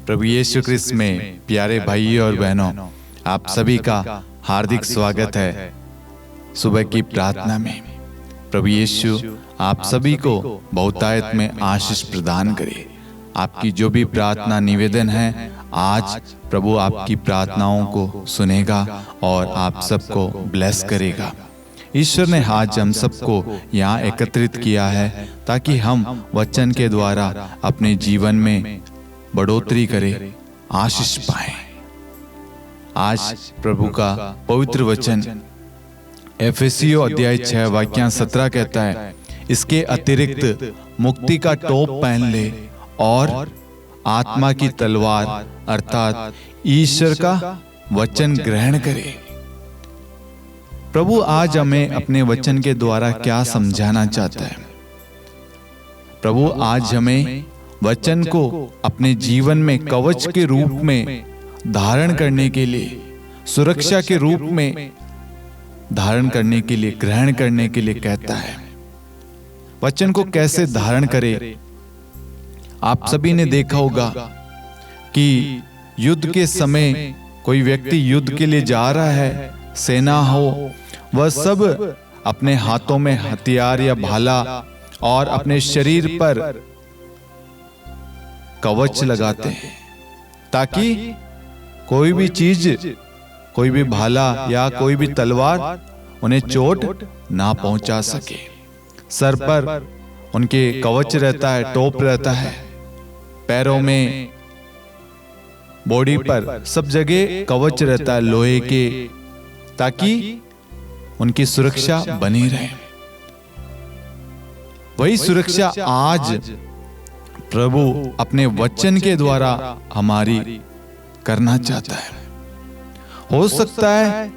प्रभु यीशु क्रिस्त में प्यारे भाइयों और बहनों, आप सभी का हार्दिक स्वागत है सुबह की प्रार्थना में। प्रभु यीशु आप सभी को बहुतायत में आशीष प्रदान करे। आपकी जो भी प्रार्थना निवेदन है, आज प्रभु आपकी प्रार्थनाओं को सुनेगा और आप सबको ब्लेस करेगा। ईश्वर ने आज हम सबको यहाँ एकत्रित किया है ताकि हम वचन के द्वारा अपने जीवन में बढ़ोतरी करें, आशीष पाएं। आज प्रभु का पवित्र वचन एफेसियों अध्याय 6 वाक्य 17 कहता है, इसके अतिरिक्त मुक्ति का टोप पहन ले और आत्मा की तलवार अर्थात ईश्वर का वचन ग्रहण करे। प्रभु आज हमें अपने वचन के द्वारा क्या समझाना चाहता है? प्रभु आज हमें वचन को अपने जीवन में कवच के रूप में धारण करने के लिए, सुरक्षा के रूप में धारण करने के लिए, ग्रहण करने के लिए कहता है। वचन को कैसे धारण करें? आप सभी ने देखा होगा कि युद्ध के समय कोई व्यक्ति युद्ध के लिए जा रहा है, सेना हो, वह सब अपने हाथों में हथियार या भाला और अपने शरीर पर कवच लगाते हैं ताकि कोई भी चीज, कोई भी भाला या कोई भी तलवार उन्हें चोट ना पहुंचा सके। सर पर उनके कवच रहता है, टोप रहता है, पैरों में, बॉडी पर सब जगह कवच रहता है लोहे के, ताकि उनकी सुरक्षा बनी रहे। वही सुरक्षा आज प्रभु अपने वचन के द्वारा हमारी करना चाहता है। हो सकता है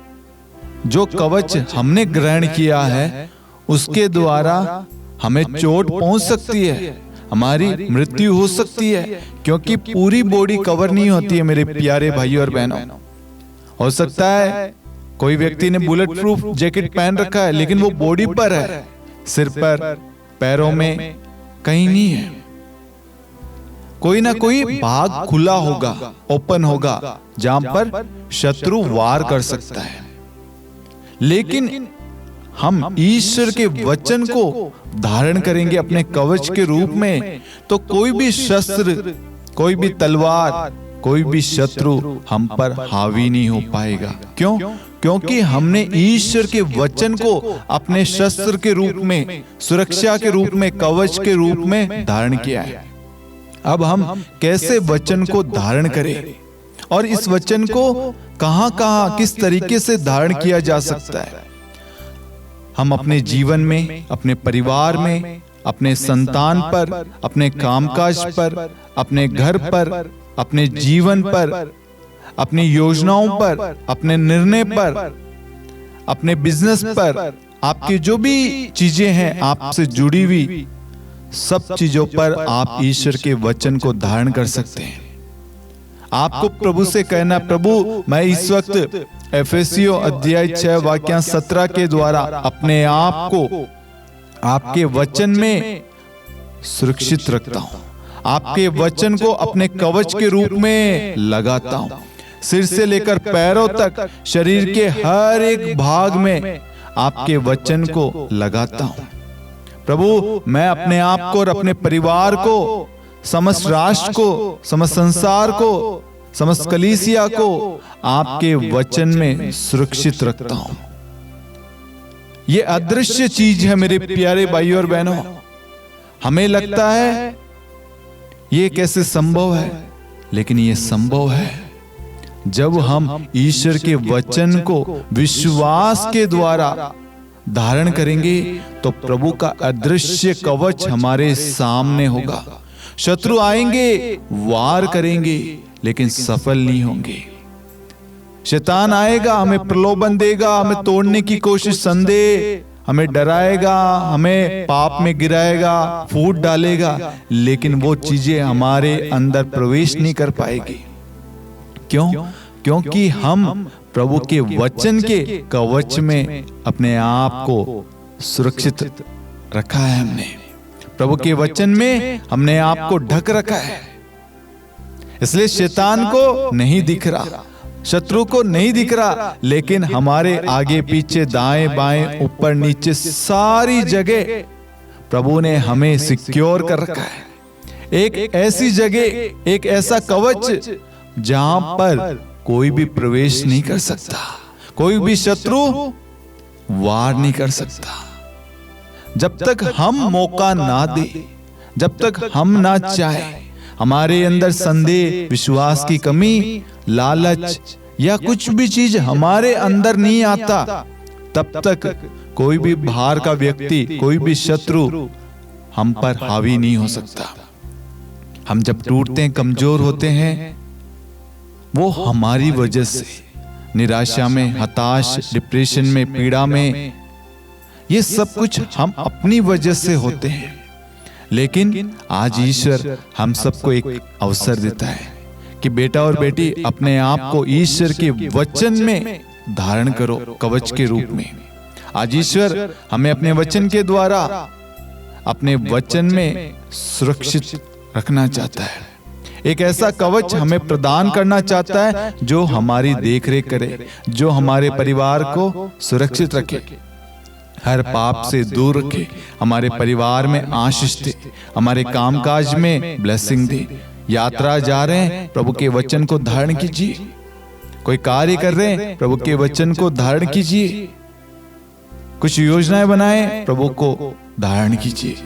जो कवच हमने ग्रहण किया है उसके द्वारा हमें चोट पहुंच सकती है, हमारी मृत्यु हो सकती है, क्योंकि पूरी बॉडी कवर नहीं होती है मेरे प्यारे भाइयों और बहनों। हो सकता है कोई व्यक्ति ने बुलेट प्रूफ जैकेट पहन रखा है लेकिन वो बॉडी पर है, सिर पर, पैरों में कहीं नहीं है। कोई ना कोई भाग खुला होगा, ओपन होगा, जहां पर शत्रु वार कर सकता है। लेकिन हम ईश्वर के वचन को धारण करेंगे अपने कवच के रूप में, तो कोई भी शस्त्र, कोई भी तलवार, कोई भी शत्रु हम पर हावी नहीं हो पाएगा। क्यों? क्योंकि हमने ईश्वर के वचन को अपने शस्त्र के रूप में, सुरक्षा के रूप में, कवच के रूप में धारण किया है। अब हम कैसे वचन को धारण करें और इस वचन को कहां-कहां, किस तरीके से धारण किया जा सकता है? हम अपने जीवन में, अपने परिवार में, अपने संतान पर, अपने कामकाज पर, अपने घर पर, अपने जीवन पर, अपनी योजनाओं पर, अपने निर्णय पर, अपने बिजनेस पर, आपकी जो भी चीजें हैं आपसे जुड़ी हुई, सब चीजों पर आप ईश्वर के वचन को धारण कर सकते हैं। आपको प्रभु से कहना, प्रभु मैं इस वक्त एफेसियों अध्याय 6 वाक्य 17 के द्वारा अपने आप को आपके वचन में सुरक्षित रखता हूं, आपके वचन को अपने कवच के रूप में लगाता हूं, सिर से लेकर पैरों तक शरीर के हर एक भाग में आपके वचन को लगाता हूं। प्रभु मैं अपने आप को और अपने परिवार को, समस्त राष्ट्र को, समस्त संसार को, समस्त कलीसिया को आपके वचन में सुरक्षित रखता हूं। ये अदृश्य चीज है मेरे प्यारे भाइयों और बहनों। हमें लगता है ये कैसे संभव है, लेकिन ये संभव है जब हम ईश्वर के वचन को विश्वास के द्वारा धारण करेंगे तो प्रभु का अदृश्य कवच हमारे सामने होगा। शत्रु आएंगे, वार करेंगे, लेकिन सफल नहीं होंगे। शैतान आएगा, हमें प्रलोभन देगा, हमें तोड़ने की कोशिश, संदेह, हमें डराएगा, हमें पाप में गिराएगा, फूट डालेगा, लेकिन वो चीजें हमारे अंदर प्रवेश नहीं कर पाएगी। क्यों? क्योंकि हम प्रभु के वचन के कवच में अपने आप को सुरक्षित रखा है। हमने प्रभु के वचन में हमने आप को ढक रखा है। इसलिए शैतान को नहीं दिख रहा, शत्रु को नहीं दिख रहा, लेकिन हमारे आगे पीछे दाएं बाएं ऊपर नीचे सारी जगह प्रभु ने हमें सिक्योर कर रखा है। एक ऐसी जगह, एक ऐसा कवच जहां पर कोई भी प्रवेश नहीं कर सकता, कोई भी शत्रु वार नहीं कर सकता। जब तक हम मौका ना दे, जब तक हम ना चाहे, हमारे अंदर संदेह, विश्वास की कमी, लालच या कुछ भी चीज हमारे अंदर नहीं आता, तब तक कोई भी बाहर का व्यक्ति, कोई भी शत्रु हम पर हावी नहीं हो सकता। हम जब टूटते हैं, कमजोर होते हैं, वो हमारी वजह से, निराशा में, हताश, डिप्रेशन में, पीड़ा में, ये सब कुछ हम अपनी वजह से होते हैं। लेकिन आज ईश्वर हम सबको एक अवसर देता है कि बेटा और बेटी अपने आप को ईश्वर के वचन में धारण करो, कवच के रूप में। आज ईश्वर हमें अपने वचन के द्वारा, अपने वचन में सुरक्षित रखना चाहता है। एक ऐसा कवच हमें प्रदान करना चाहता है जो हमारी देखरेख करे, जो हमारे परिवार को सुरक्षित रखे, हर पाप से दूर रखे, हमारे परिवार में आशीष दे, हमारे कामकाज में ब्लेसिंग दे। यात्रा जा रहे हैं, प्रभु के वचन को धारण कीजिए। कोई कार्य कर रहे हैं, प्रभु के वचन को धारण कीजिए। कुछ योजनाएं बनाएं, प्रभु को धारण कीजिए।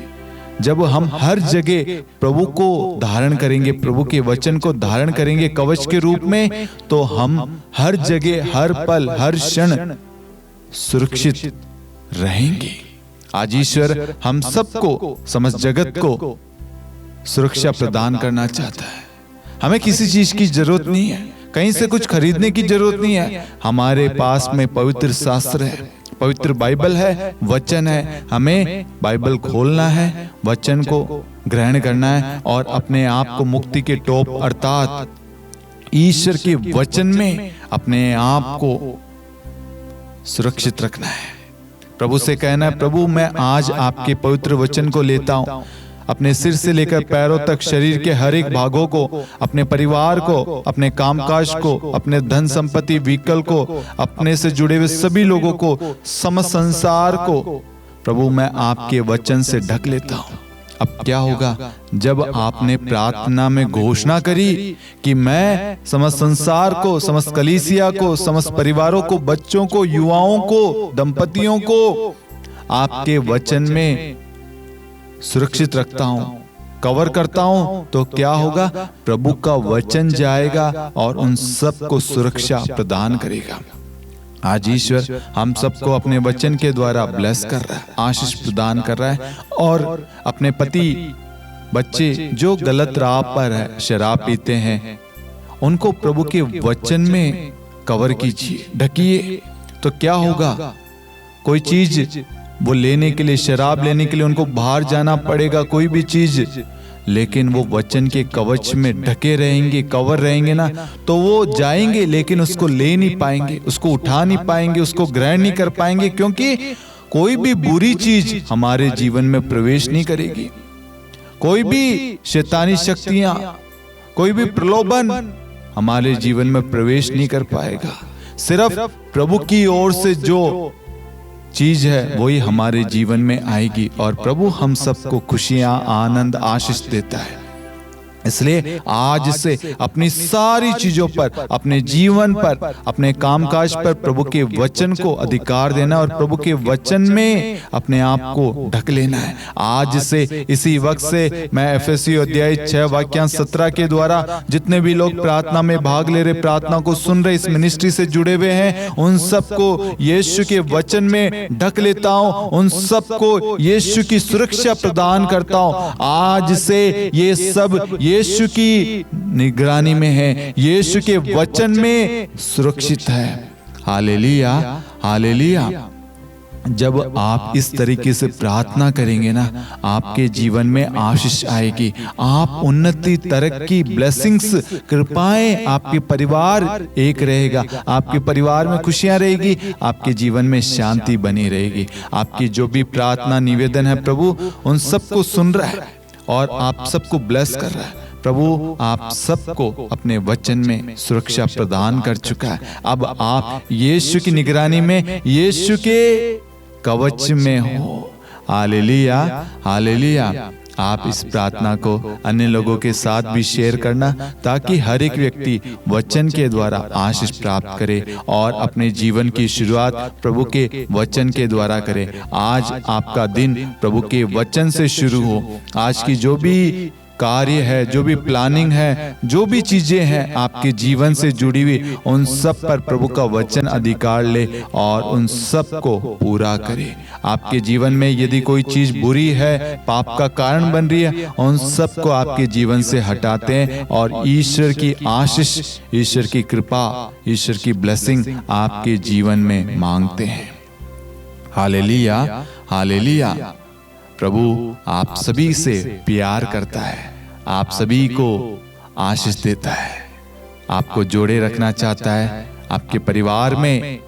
जब हम हर जगह प्रभु को धारण करेंगे, प्रभु के वचन को धारण करेंगे कवच के रूप में, तो हम हर जगह, हर पल, हर क्षण सुरक्षित रहेंगे। आज ईश्वर हम सबको, समस्त जगत को सुरक्षा प्रदान करना चाहता है। हमें किसी चीज की जरूरत नहीं है, कहीं से कुछ खरीदने की जरूरत नहीं है। हमारे पास में पवित्र शास्त्र है, पवित्र बाइबल है, वचन है। हमें बाइबल खोलना है, वचन को ग्रहण करना है और अपने आप को मुक्ति के टॉप अर्थात ईश्वर के वचन में अपने आप को सुरक्षित रखना है। प्रभु से कहना है, प्रभु मैं आज आपके पवित्र वचन को लेता हूं, अपने सिर से लेकर पैरों तक शरीर के हर एक भागों को, अपने परिवार को, अपने कामकाज को, अपने धन संपत्ति, व्हीकल को, अपने से जुड़े हुए सभी लोगों को, समस्त संसार को प्रभु मैं आपके वचन से ढक लेता हूं। अब क्या होगा? जब आपने प्रार्थना में घोषणा करी कि मैं समस्त संसार को, समस्त कलीसिया को, समस्त परिवारों को, बच्चों को, युवाओं को, दंपतियों को आपके वचन में सुरक्षित रखता हूं, कवर करता हूं, तो क्या होगा? प्रभु का वचन जाएगा और उन सबको सुरक्षा प्रदान करेगा। आज ईश्वर हम सबको अपने वचन के द्वारा ब्लेस कर रहा है, आशीष प्रदान कर रहा है। और अपने पति, बच्चे जो गलत राह पर है, शराब पीते हैं, उनको प्रभु के वचन में कवर कीजिए, ढकिए। तो क्या होगा? कोई चीज वो लेने के लिए, शराब लेने के लिए उनको बाहर जाना पड़ेगा, कोई भी चीज, लेकिन वो वचन के कवच में ढके रहेंगे, कवर रहेंगे ना, तो वो जाएंगे लेकिन उसको ले नहीं पाएंगे, उसको उठा नहीं पाएंगे, उसको ग्रहण नहीं कर पाएंगे, क्योंकि कोई भी बुरी चीज हमारे जीवन में प्रवेश नहीं करेगी। कोई भी शैतानी शक्तियां, कोई भी प्रलोभन हमारे जीवन में प्रवेश नहीं कर पाएगा। सिर्फ प्रभु की ओर से जो चीज है वही हमारे जीवन में आएगी और प्रभु हम सबको खुशियां, आनंद, आशीष देता है। इसलिए आज से अपनी सारी चीजों पर, अपने जीवन पर, अपने कामकाज पर प्रभु के वचन को अधिकार देना और प्रभु के वचन में अपने आप को ढक लेना है। आज से, इसी वक्त से मैं एफएससी अध्याय 6 वाक्यांश 17 के द्वारा जितने भी लोग प्रार्थना में भाग ले रहे, प्रार्थना को सुन रहे, इस मिनिस्ट्री से जुड़े हुए हैं, उन सबको यीशु के वचन में ढक लेता हूं, उन सबको यीशु की सुरक्षा प्रदान करता हूं। आज से ये सब यीशु की निगरानी में है, यीशु के वचन में सुरक्षित है। Hallelujah, hallelujah. जब आप इस तरीके से प्रार्थना करेंगे ना, आपके जीवन में आशीष आएगी, आप उन्नति, तरक्की, ब्लेसिंग्स, कृपाएं, आपके परिवार एक रहेगा, आपके परिवार में खुशियां रहेगी, आपके जीवन में शांति बनी रहेगी। आपकी जो भी प्रार्थना, निवेदन है, प्रभु उन सबको सुन रहा है और आप सबको ब्लेस कर रहा है। प्रभु आप सबको अपने वचन में सुरक्षा प्रदान कर चुका है। अब आप यीशु की निगरानी में, यीशु के कवच में हो। Hallelujah, hallelujah. आप इस प्रार्थना को अन्य लोगों के साथ भी शेयर करना, ताकि हर एक व्यक्ति वचन के द्वारा आशीष प्राप्त करे और अपने जीवन की शुरुआत प्रभु के वचन के द्वारा करे। आज आपका दिन प्रभु के वचन से शुरू हो। आज की जो भी कार्य है, जो भी प्लानिंग है, जो भी चीजें हैं आपके जीवन से जुड़ी हुई, उन सब पर प्रभु का वचन अधिकार ले और उन सब को पूरा करे। आपके जीवन में यदि कोई चीज बुरी है, पाप का कारण बन रही है, उन सब को आपके जीवन से हटाते हैं और ईश्वर की आशीष, ईश्वर की कृपा, ईश्वर की ब्लेसिंग आपके जीवन में मांगते हैं। Hallelujah, hallelujah. प्रभु आप सभी से प्यार करता है, आप सभी को आशीष देता है, आपको जोड़े रखना चाहता है, आपके परिवार में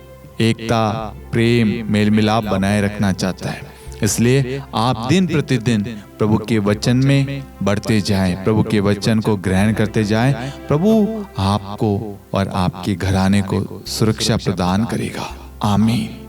एकता, प्रेम, मेल मिलाप बनाए रखना चाहता है। इसलिए आप दिन प्रतिदिन प्रभु के वचन में बढ़ते जाएं, प्रभु के वचन को ग्रहण करते जाएं। प्रभु आपको और आपके घराने को सुरक्षा प्रदान करेगा। आमीन।